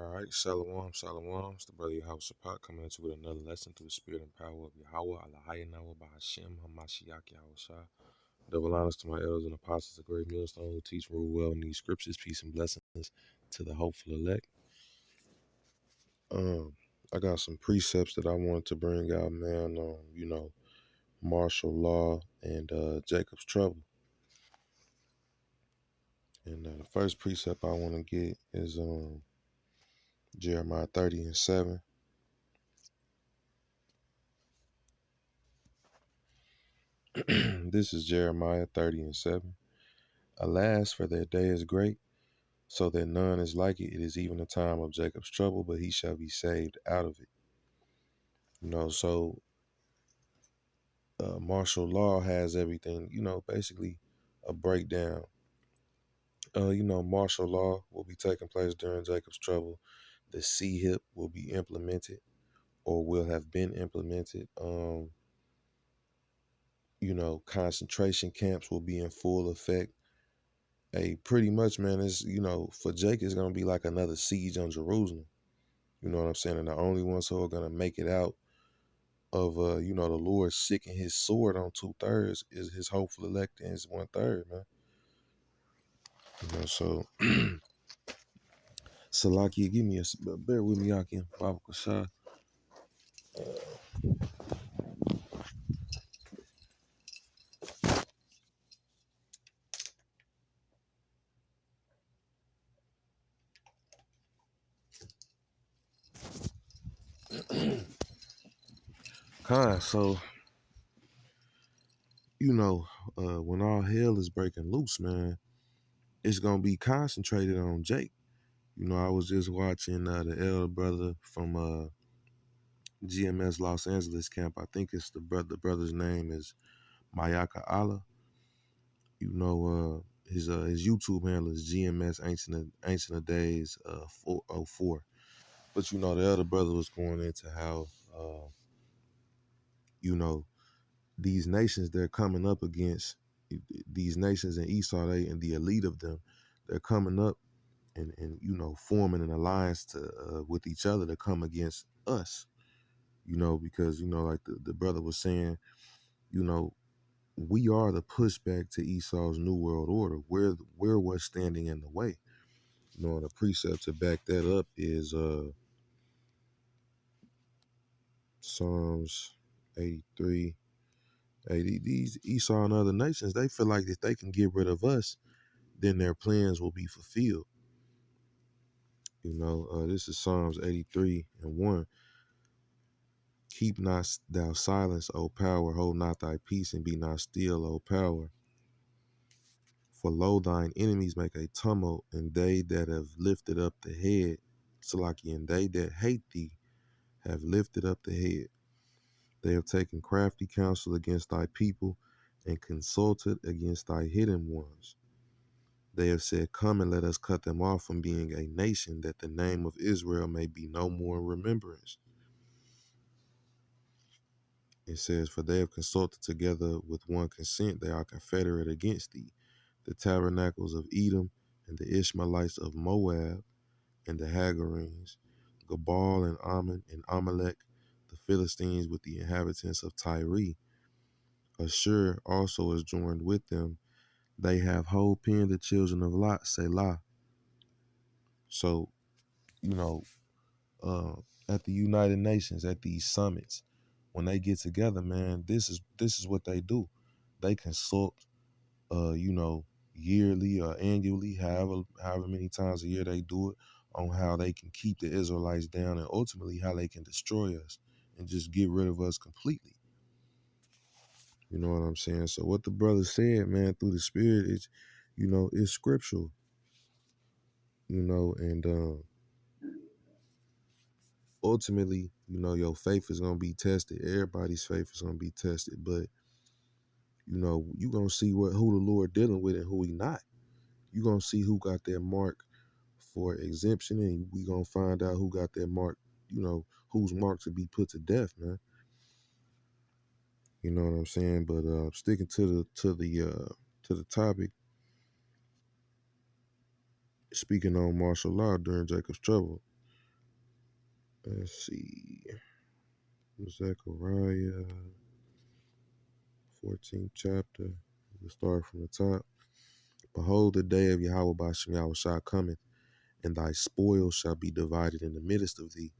All right, Shalom, Shalom. It's the brother Yahweh Sapat coming into with another lesson through the spirit and power of Yahweh, Allahayanawa, Bahashem, Hamashiach, Yahweh Shah. Double honors to my elders and apostles, the great millstone who teach, rule well in these scriptures, peace and blessings to the hopeful elect. I got some precepts that I wanted to bring out, man, martial law and Jacob's trouble. And the first precept I want to get is Jeremiah 30:7. This is Jeremiah 30:7. Alas, for their day is great, so that none is like it. It is even the time of Jacob's trouble, but he shall be saved out of it. So martial law has everything, basically a breakdown. Martial law will be taking place during Jacob's trouble. The C-hip will be implemented or will have been implemented. Concentration camps will be in full effect. Pretty much, man, for Jake, it's going to be like another siege on Jerusalem. You know what I'm saying? And the only ones who are going to make it out of, the Lord sicking his sword on 2/3 is his hopeful elect and his 1/3, man. So, Salakia, bear with me, Yakin, Baba Kashah. So, when all hell is breaking loose, man, it's going to be concentrated on Jake. I was just watching the elder brother from GMS Los Angeles camp. I think it's the brother's name is Mayaka Allah. His YouTube handle is GMS Ancient of Days 404. But the other brother was going into how these nations they're coming up against, these nations in Esau, they and the elite of them, they're coming up and forming an alliance to with each other to come against us. Because like the brother was saying, we are the pushback to Esau's new world order. We're what's standing in the way. And the precept to back that up is Psalms 83. These Esau and other nations, they feel like if they can get rid of us, then their plans will be fulfilled. This is Psalms 83:1. Keep not thou silence, O power, hold not thy peace, and be not still, O power. For lo, thine enemies make a tumult, and they that have lifted up the head, Salaki, and they that hate thee have lifted up the head. They have taken crafty counsel against thy people, and consulted against thy hidden ones. They have said, come and let us cut them off from being a nation, that the name of Israel may be no more in remembrance. It says, for they have consulted together with one consent, they are confederate against thee. The tabernacles of Edom, and the Ishmaelites of Moab, and the Hagarenes, Gabal and Ammon and Amalek, the Philistines with the inhabitants of Tyre. Ashur also is joined with them. They have whole penned the children of Lot, Selah. So, at the United Nations, at these summits, when they get together, man, this is what they do. They consult, yearly or annually, however many times a year they do it, on how they can keep the Israelites down and ultimately how they can destroy us and just get rid of us completely. You know what I'm saying? So what the brother said, man, through the spirit is, it's scriptural. And ultimately, your faith is gonna be tested. Everybody's faith is gonna be tested, but you gonna see who the Lord dealing with and who he not. You gonna see who got that mark for exemption, and we gonna find out who got that mark, who's marked to be put to death, man. You know what I'm saying? But sticking to the topic, speaking on martial law during Jacob's trouble. Let's see. Zechariah 14th chapter. We'll start from the top. Behold, the day of Yahweh Bashem Yahweh Shah cometh, and thy spoil shall be divided in the midst of thee.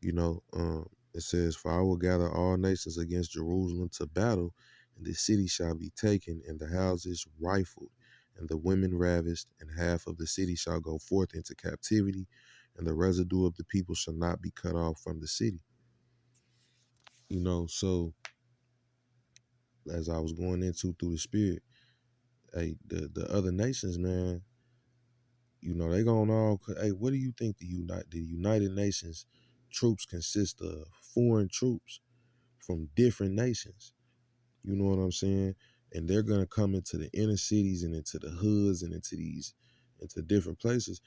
You know, it says, for I will gather all nations against Jerusalem to battle, and the city shall be taken, and the houses rifled, and the women ravished, and half of the city shall go forth into captivity, and the residue of the people shall not be cut off from the city. You know, so as I was going into through the spirit, hey, the other nations, man, you know, they going all, hey, what do you think the United Nations troops consist of? Foreign troops from different nations. You know what I'm saying? And they're gonna come into the inner cities and into the hoods and into different places,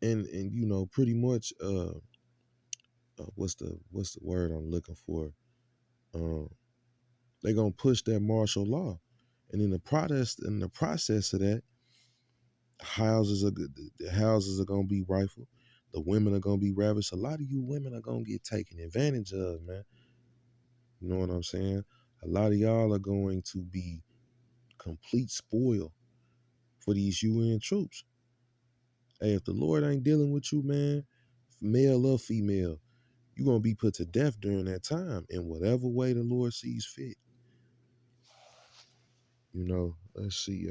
and you know, pretty much what's the word I'm looking for? Um, they gonna push that martial law, and in the process of that, the houses are gonna be rifled, the women are gonna be ravished. A lot of you women are gonna get taken advantage of, man. You know what I'm saying? A lot of y'all are going to be complete spoil for these UN troops. Hey, if the Lord ain't dealing with you, man, male or female, you're gonna be put to death during that time in whatever way the Lord sees fit. You know, let's see,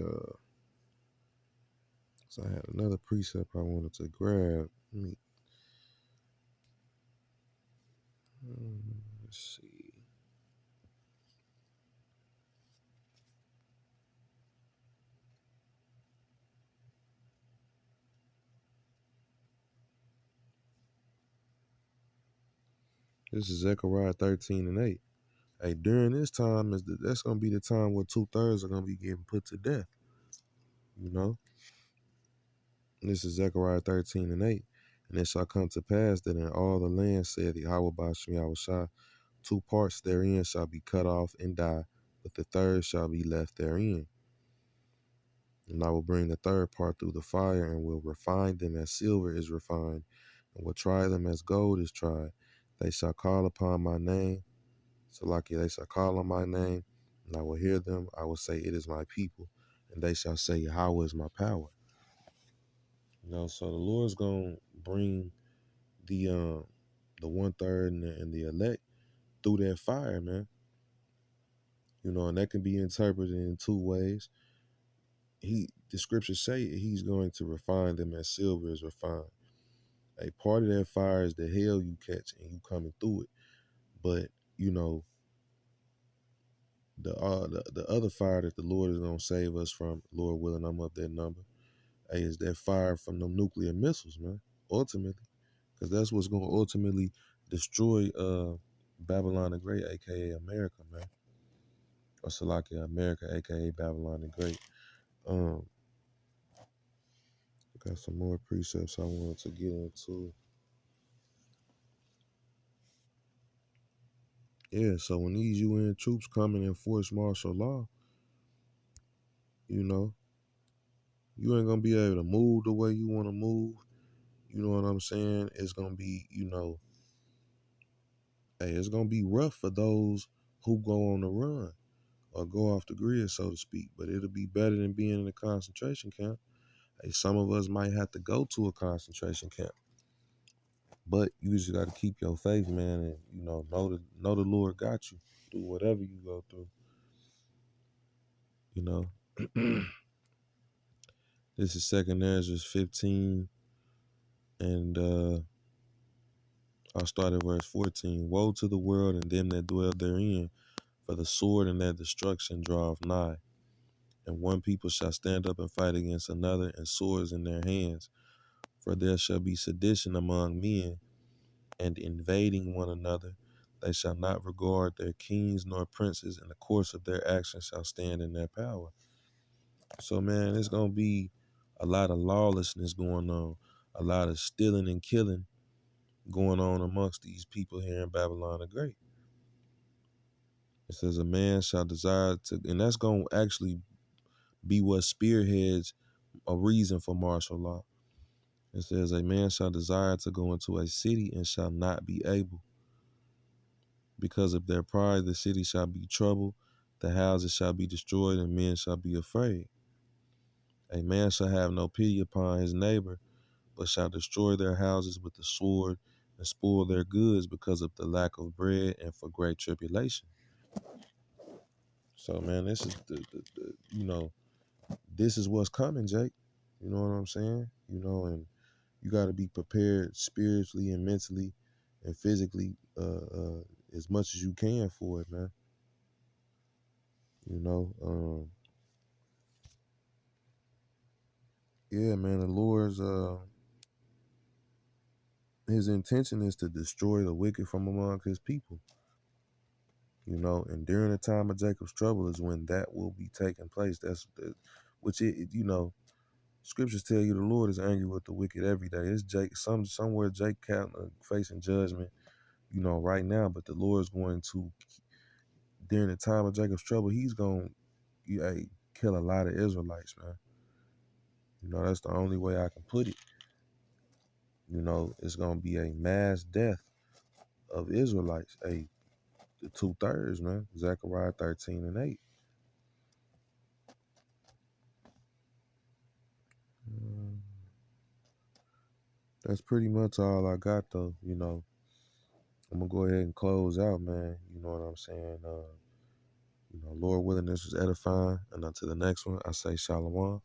so I had another precept I wanted to grab. Let's see. This is Zechariah 13 and 8. Hey, during this time that's gonna be the time where 2/3 are gonna be getting put to death. You know, and this is Zechariah 13 and 8. And it shall come to pass that in all the land, saith Yahweh Bashem Yahweh Shah, 2 parts therein shall be cut off and die, but the third shall be left therein. And I will bring the third part through the fire, and will refine them as silver is refined, and will try them as gold is tried. They shall call upon my name, so like they shall call on my name, and I will hear them. I will say, it is my people, and they shall say, how is my power? You know, so the Lord's gonna bring the 1/3 and the elect through that fire, man. You know, and that can be interpreted in 2 ways. The scriptures say he's going to refine them as silver is refined. A part of that fire is the hell you catch and you coming through it. But you know, the other fire that the Lord is gonna save us from, Lord willing, I'm up that number. Hey, is that fire from them nuclear missiles, man? Ultimately, because that's what's gonna ultimately destroy Babylon the Great, aka America, man. Or Salakia America, aka Babylon the Great. Um, got some more precepts I wanted to get into. Yeah, so when these UN troops come and enforce martial law, you know, you ain't gonna be able to move the way you want to move. You know what I'm saying? It's gonna be, you know, hey, it's gonna be rough for those who go on the run or go off the grid, so to speak. But it'll be better than being in a concentration camp. Hey, some of us might have to go to a concentration camp, but you just got to keep your faith, man, and you know the Lord got you through whatever you go through. You know. This is Second Ezra 15, and I'll start at verse 14. Woe to the world and them that dwell therein, for the sword and their destruction draweth nigh. And one people shall stand up and fight against another, and swords in their hands. For there shall be sedition among men, and invading one another. They shall not regard their kings nor princes, and the course of their actions shall stand in their power. So, man, it's going to be a lot of lawlessness going on, a lot of stealing and killing going on amongst these people here in Babylon the Great. It says a man shall desire to, and that's going to actually be what spearheads a reason for martial law. It says, a man shall desire to go into a city and shall not be able. Because of their pride, the city shall be troubled, the houses shall be destroyed, and men shall be afraid. A man shall have no pity upon his neighbor, but shall destroy their houses with the sword and spoil their goods because of the lack of bread and for great tribulation. So, man, this is this is what's coming, Jake. You know what I'm saying? And you got to be prepared spiritually and mentally and physically as much as you can for it, man. Yeah, man, the Lord's his intention is to destroy the wicked from among his people. And during the time of Jacob's trouble is when that will be taking place. Scriptures tell you the Lord is angry with the wicked every day. It's somewhere Jake facing judgment, right now. But the Lord's going to, during the time of Jacob's trouble, he's going to kill a lot of Israelites, man. That's the only way I can put it. It's going to be a mass death of Israelites. The 2/3, man. Zechariah 13 and 8. That's pretty much all I got, though. I'm gonna go ahead and close out, man. You know what I'm saying? Lord willing, this was edifying. And until the next one, I say shalom.